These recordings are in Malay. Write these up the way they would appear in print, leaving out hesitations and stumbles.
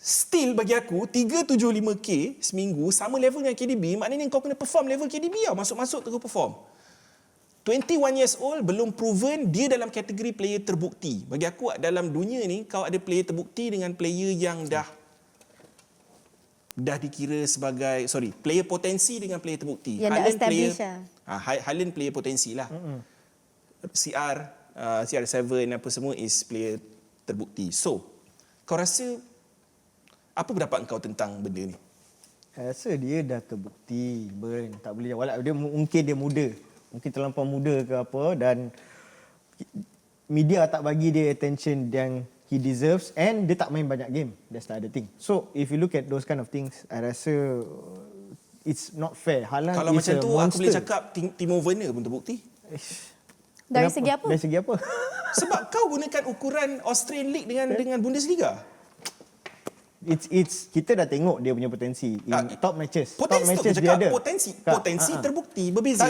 Still bagi aku 375k seminggu sama level dengan KDB, maknanya kau kena perform level KDB lah, masuk-masuk terus perform. 21 years old, belum proven, dia dalam kategori player terbukti. Bagi aku dalam dunia ni kau ada player terbukti dengan player yang dah dikira sebagai player potensi dengan player terbukti. Yang dah establish lah. Haaland player potensi lah. CR7 apa semua is player terbukti. So, kau rasa apa pendapat kau tentang benda ni? Saya rasa dia dah terbukti, tak boleh jawab. Mungkin dia muda. Mungkin terlampau muda ke apa, dan media tak bagi dia attention yang he deserves, and dia tak main banyak game. That's the other thing. So, if you look at those kind of things, I rasa it's not fair. Haaland kalau macam tu, aku boleh cakap Timo Werner pun terbukti. Dari segi apa? Dari segi apa? Sebab kau gunakan ukuran Australian League dengan Bundesliga. Kita dah tengok dia punya potensi in top matches. Top matches dia ada. Potensi terbukti berbeza.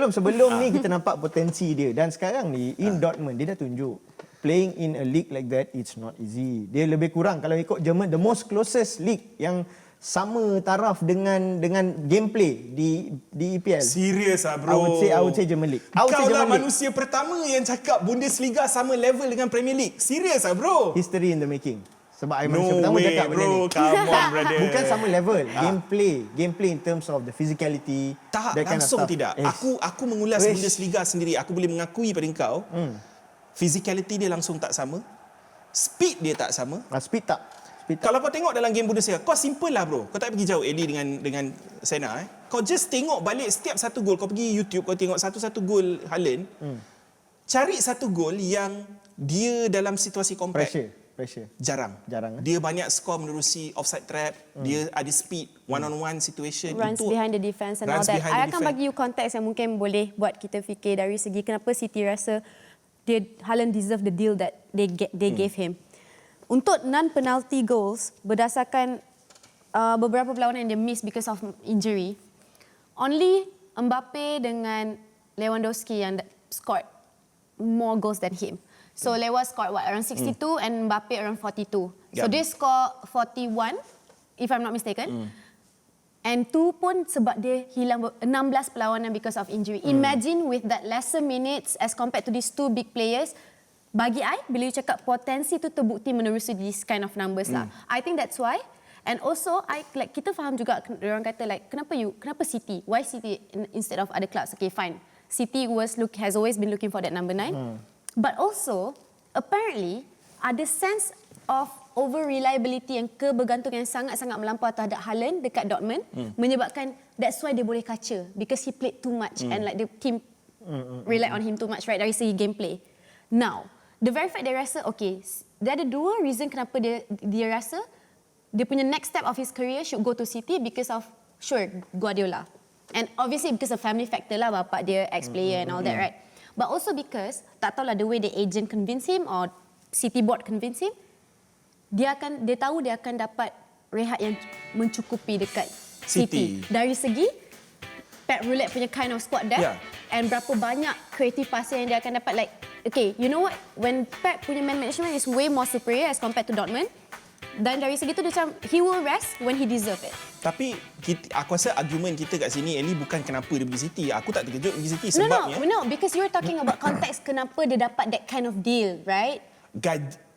Sebelum ni kita nampak potensi dia, dan sekarang ni in Dortmund dia dah tunjuk playing in a league like that it's not easy. Dia lebih kurang kalau ikut Jerman, the most closest league yang sama taraf dengan gameplay di EPL. Serius ah bro. I would say German League. Kau lah manusia pertama yang cakap Bundesliga sama level dengan Premier League. Serius ah bro. History in the making. Sebab I manusia pertama cakap benda ni. Come on brother. Bukan sama level. Gameplay in terms of the physicality. Tak, langsung tidak. Aku mengulas Bundesliga sendiri. Aku boleh mengakui pada kau. Physicality dia langsung tak sama. Speed dia tak sama. Speed tak. Kalau kau tengok dalam game Bundesliga, kau simple lah bro. Kau tak pergi jauh Eli dengan Sena. Kau just tengok balik setiap satu gol. Kau pergi YouTube, kau tengok satu-satu gol Haaland. Cari satu gol yang dia dalam situasi compact. Pressure. Jarang. Dia banyak skor menerusi offside trap. Dia ada speed, one-on-one situation. Runs behind the defence and all that. I akan bagi you konteks yang mungkin boleh buat kita fikir dari segi kenapa City rasa Haaland deserve the deal that they gave him. Untuk non-penalty goals, berdasarkan beberapa perlawanan yang dia miss because of injury, only Mbappe dengan Lewandowski yang scored more goals than him. So Lewa scored around 62 and Mbappe around 42. So dia score 41 if I'm not mistaken. And tu pun sebab dia hilang 16 perlawanan because of injury. Imagine with that lesser minutes as compared to these two big players. Bagi I, bila you cakap potensi tu terbukti menerusi this kind of numbers lah. I think that's why. And also, kita faham juga, orang kata kenapa City? Why City instead of other clubs? Okay, fine. City has always been looking for that number 9. But also, apparently, ada sense of over-reliability yang kebergantungan yang sangat-sangat melampau terhadap Haaland dekat Dortmund, menyebabkan that's why dia boleh kaca, because he played too much and the team relied on him too much, right, dari segi gameplay. Now, the very fact dia rasa, okay, dia ada dua reason kenapa dia rasa dia punya next step of his career should go to City because of, Guardiola. And obviously because of family factor lah, bapak dia ex-player and all that, right? But also because, tak tahulah the way the agent convince him or City board convince him, dia tahu dia akan dapat rehat yang mencukupi dekat City. Dari segi Pep Roulette punya kind of squad depth and berapa banyak creative passing yang dia akan dapat. Like, okay, you know what? When Pep punya man management is way more superior as compared to Dortmund, dan dari segi tu dia macam, he will rest when he deserve it. Tapi aku rasa argument kita kat sini Ellie bukan kenapa dia pergi City. Aku tak terkejut pergi City sebabnya. No, because you're talking about context kenapa dia dapat that kind of deal, right?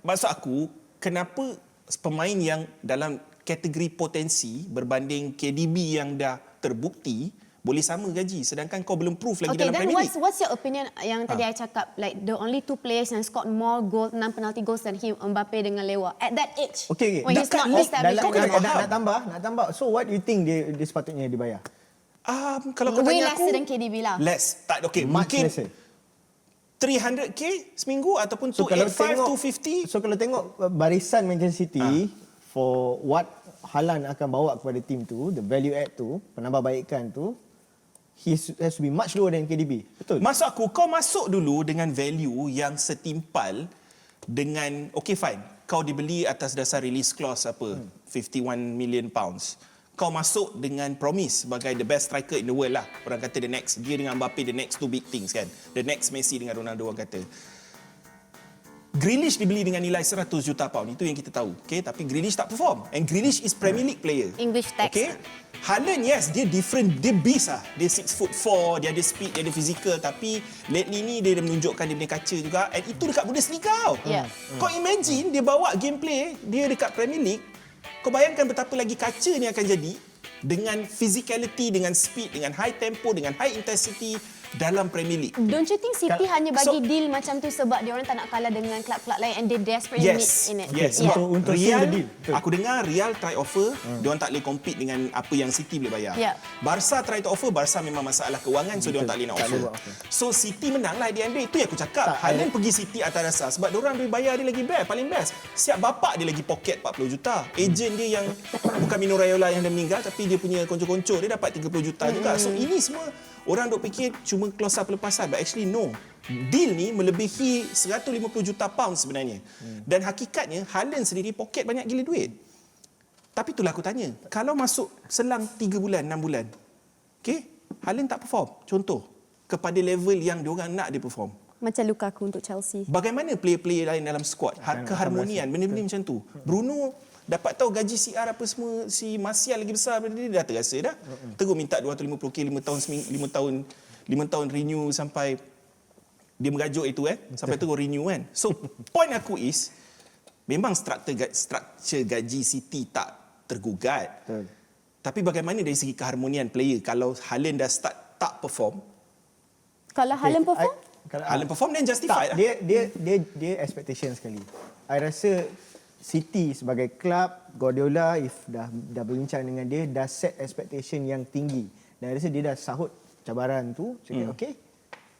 Maksud aku, kenapa pemain yang dalam kategori potensi berbanding KDB yang dah terbukti boleh sama gaji, sedangkan kau belum proof lagi dalam Premier League. Okay, then what's your opinion yang tadi I cakap, like the only two players yang scored more non-penalty goals than him, Mbappe dengan Lewa at that age? Okay. When he's not established. Nak tambah. So what you think dia sepatutnya dibayar? Kalau kau tanya aku, lesser than KDB lah. Less. Tak, okay. Much mungkin lesser. 300k seminggu ataupun 285, 250. So kalau tengok barisan Manchester City for what Haaland akan bawa kepada tim tu, the value add tu, penambahbaikan tu, he has to be much lower than KDB. Betul? Maksud aku, kau masuk dulu dengan value yang setimpal dengan, okay fine, kau dibeli atas dasar release clause 51 million pounds. Kau masuk dengan promise sebagai the best striker in the world lah. Orang kata dia dengan Mbappe, the next two big things kan. The next Messi dengan Ronaldo orang kata. Grealish dibeli dengan nilai 100 juta pound. Itu yang kita tahu. Okay? Tapi Grealish tak perform. And Grealish is Premier League player. English text. Okay? Haaland, yes, dia different. Dia beast lah. Dia 6'4", dia ada speed, dia ada physical. Tapi lately ni dia dah menunjukkan dia punya kaca juga. And itu dekat Bundesliga tau. Yeah. Kau imagine dia bawa gameplay dia dekat Premier League. Kau bayangkan betapa lagi kaca ni akan jadi dengan physicality, dengan speed, dengan high tempo, dengan high intensity dalam Premier League. Don't you think City hanya bagi So- deal macam tu sebab dia orang tak nak kalah dengan klub-klub lain and they desperately need in it? Yes. Yeah. Sebab Untuk Real, seal the deal. Betul. aku dengar Real try offer, dia orang tak boleh compete dengan apa yang City boleh bayar. Yeah. Barca try to offer, Barca memang masalah kewangan, so dia orang tak boleh nak Tak offer. boleh buat offer. So City menang lah di NBA. Itu yang aku cakap. Tak, Haaland pergi City atas dasar sebab dia orang boleh bayar dia lagi best, paling best. Siap bapak dia lagi poket 40 juta. Ejen dia yang bukan Mino Raiola yang dah meninggal, tapi dia punya konco-konco dia dapat 30 juta juga. So ini semua orang duk fikir cuma klausul pelepasan, but actually no. Deal ni melebihi 150 juta pound sebenarnya. Dan hakikatnya Haaland sendiri poket banyak gila duit. Tapi itulah aku tanya, kalau masuk selang 3 bulan, 6 bulan, okay, Haaland tak perform, contoh, kepada level yang diorang nak dia perform. Macam Lukaku untuk Chelsea. Bagaimana player-player lain dalam squad? Keharmonian, benda-benda macam tu. Bruno dapat tahu gaji CR apa semua, si Martial lagi besar daripada dia, dah terasa dah. Terus minta 250k 5 tahun renew sampai dia mengajuk itu sampai terus renew kan. So point aku is memang struktur gaji City tak tergugat. Betul. Tapi bagaimana dari segi keharmonian player kalau Haaland dah start tak perform? Kalau Haaland perform? Haaland perform then justified Tak, lah. dia expectation sekali. I rasa City sebagai klub, Guardiola if dah berbincang dengan dia, dah set expectation yang tinggi. Dan I rasa dia dah sahut cabaran tu. Cakap, okay,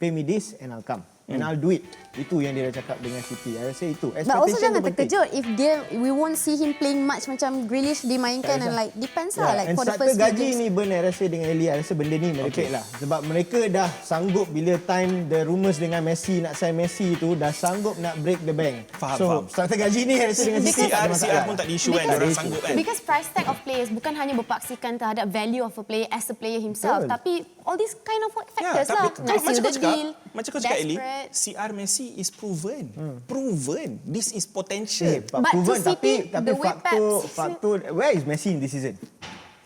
pay me this and I'll come. And I'll do it. Itu yang dia dah cakap dengan City. I rasa itu. But also jangan tu penting. terkejut if we won't see him playing much macam Grealish dimainkan and like depends lah like and for the starter first few gaji games. ni Ben, I rasa dengan Eli, I rasa benda ni merepek lah. Sebab mereka dah sanggup bila time the rumours dengan Messi, nak sign Messi tu, dah sanggup nak break the bank. Faham. Starter gaji ni I rasa dengan City tak ada masalah. CR pun tak ada isu kan, orang sanggup kan. Because price tag of players bukan hanya berpaksikan terhadap value of a player as a player himself, Betul. tapi all these kind of factors lah. tapi Nak seal the deal, macam kau cakap Eli, desperate. CR Messi is proven. Proven. This is potential. But to Proven, City, tapi the way faktor, where is Messi in this season?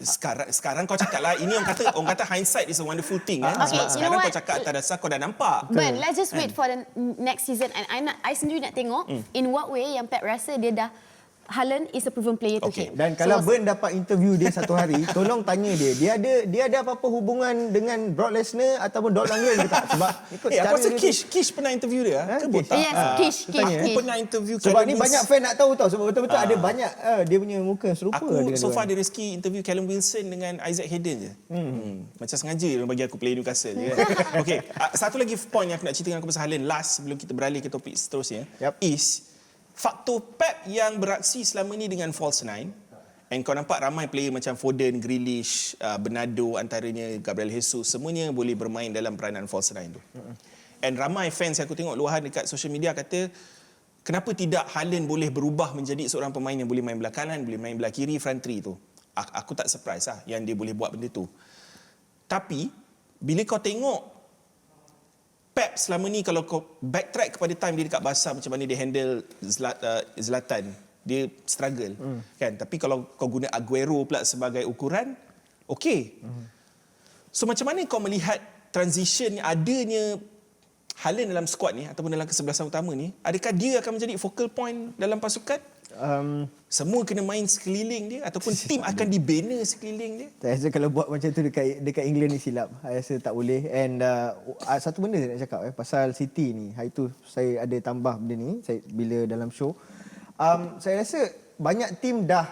Sekarang kau cakap lah, ini orang kata hindsight is a wonderful thing kan. Okay, Sebab you sekarang know kau what? cakap atas dasar kau dah nampak. But let's just wait for the next season and I sendiri nak tengok in what way yang Pep rasa dia dah Haaland is a proven player to Okay. him. Dan kalau Ben dapat interview dia satu hari, tolong tanya dia ada apa-apa hubungan dengan Brock Lesnar ataupun Dolph Lundgren ke tak? Sebab ikut Aku cara rasa dia tu. Kish pernah interview dia ke Kish? botak? Yes, Kish. tanya, Aku eh. pernah interview Sebab Callum ni banyak Wilson. fan nak tahu tau. Sebab betul-betul ada banyak dia punya muka serupa Aku dengan so dia far orang. ada rezeki interview Callum Wilson dengan Isaac Hayden je. Macam sengaja dia bagi aku player Newcastle je. Okey, satu lagi point yang aku nak cerita dengan aku pasal Haaland last sebelum kita beralih ke topik seterusnya is faktor Pep yang beraksi selama ni dengan false nine. And kau nampak ramai player macam Foden, Grealish, Bernardo antaranya, Gabriel Jesus, semuanya boleh bermain dalam peranan false nine tu. And ramai fans yang aku tengok luahan dekat social media kata kenapa tidak Haaland boleh berubah menjadi seorang pemain yang boleh main belah kanan, boleh main belah kiri, front three tu. Aku tak surprise lah yang dia boleh buat benda tu. Tapi bila kau tengok Pep selama ni, kalau kau backtrack kepada time dia dekat Barca, macam mana dia handle Zlatan, dia struggle kan. Tapi kalau kau guna Aguero pula sebagai ukuran, okey. So macam mana kau melihat transition adanya Haaland dalam squad ni ataupun dalam kesebelasan utama ni? Adakah dia akan menjadi focal point dalam pasukan? Semua kena main sekeliling dia ataupun tim akan dibina sekeliling dia? Saya rasa kalau buat macam tu dekat England ni silap. Saya rasa tak boleh. And satu benda saya nak cakap pasal City ni. Hari tu saya ada tambah benda ni bila dalam show. Saya rasa banyak tim dah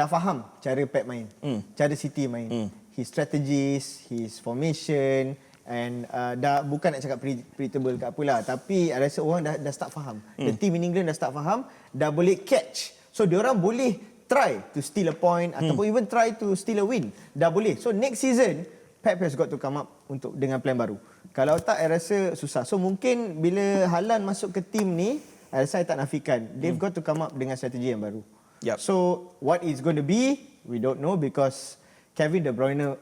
faham cara Pep main. Cara City main. His strategies, his formation and dah bukan nak cakap predictable ke apalah, tapi I rasa orang dah start faham. The team in England dah start faham, dah boleh catch. So diorang boleh try to steal a point ataupun even try to steal a win. Dah boleh. So next season Pep has got to come up dengan plan baru. Kalau tak I rasa susah. So mungkin bila Haaland masuk ke team ni, I rasa I tak nafikan they've got to come up dengan strategi yang baru. Yup. So what it's going to be, we don't know because Kevin De Bruyne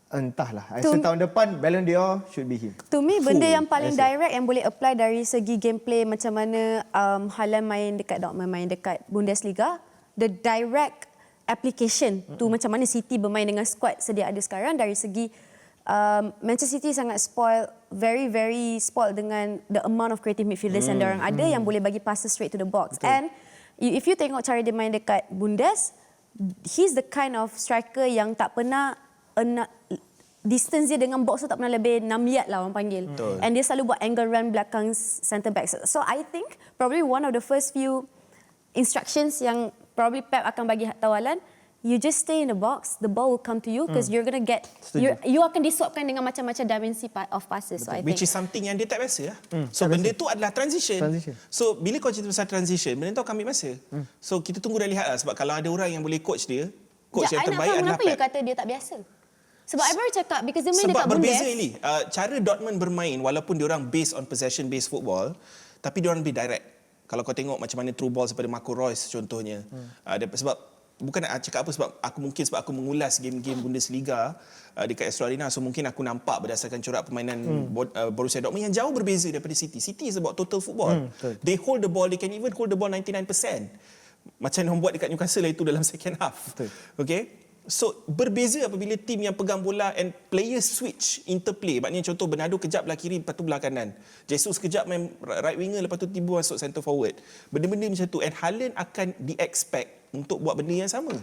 Entahlah. I rasa tahun depan Ballon d'Or should be him. To me, benda yang paling I see. direct yang boleh apply dari segi gameplay macam mana Haaland main dekat Dortmund, main dekat Bundesliga, the direct application tu macam mana City bermain dengan squad sedia ada sekarang dari segi Manchester City sangat spoil, very very spoil dengan the amount of creative midfielders yang diorang ada yang boleh bagi passes straight to the box. Betul. And if you tengok cara dia main dekat Bundes, he's the kind of striker yang tak pernah distance dia dengan box tu tak pernah lebih 6 yard lah orang panggil. Betul. And dia selalu buat angle run belakang centre back. So I think probably one of the first few instructions yang probably Pep akan bagi tahu Haaland, you just stay in the box, the ball will come to you because you're going to get, you akan disuapkan dengan macam-macam dimensi of passes. So I Which think is something yang dia tak biasa. So benda tu adalah transition. So bila kau cerita pasal transition, benda tu akan ambil masa. So kita tunggu dan lihat lah. Sebab kalau ada orang yang boleh coach dia, coach yang terbaik adalah kenapa you Pep. kata dia tak biasa? Sebab I baru cakap because dia main Sebab dekat Bundes. berbeza Eli. Cara Dortmund bermain walaupun diorang based on possession based football, tapi diorang lebih direct. Kalau kau tengok macam mana through ball daripada Marco Reus contohnya. Sebab bukan nak cakap apa sebab aku mengulas game-game Bundesliga dekat Astro Arena, so mungkin aku nampak berdasarkan corak permainan Borussia Dortmund yang jauh berbeza daripada City. City is about total football. They hold the ball, they can even hold the ball 99%. Macam yang buat dekat Newcastle itu dalam second half. Okay? So berbeza apabila tim yang pegang bola and player switch interplay. Maknanya contoh Bernardo kejap belah kiri lepas tu belah kanan. Jesus kejap main right winger lepas tu tiba masuk center forward. Benda-benda macam tu, and Haaland akan di-expect untuk buat benda yang sama.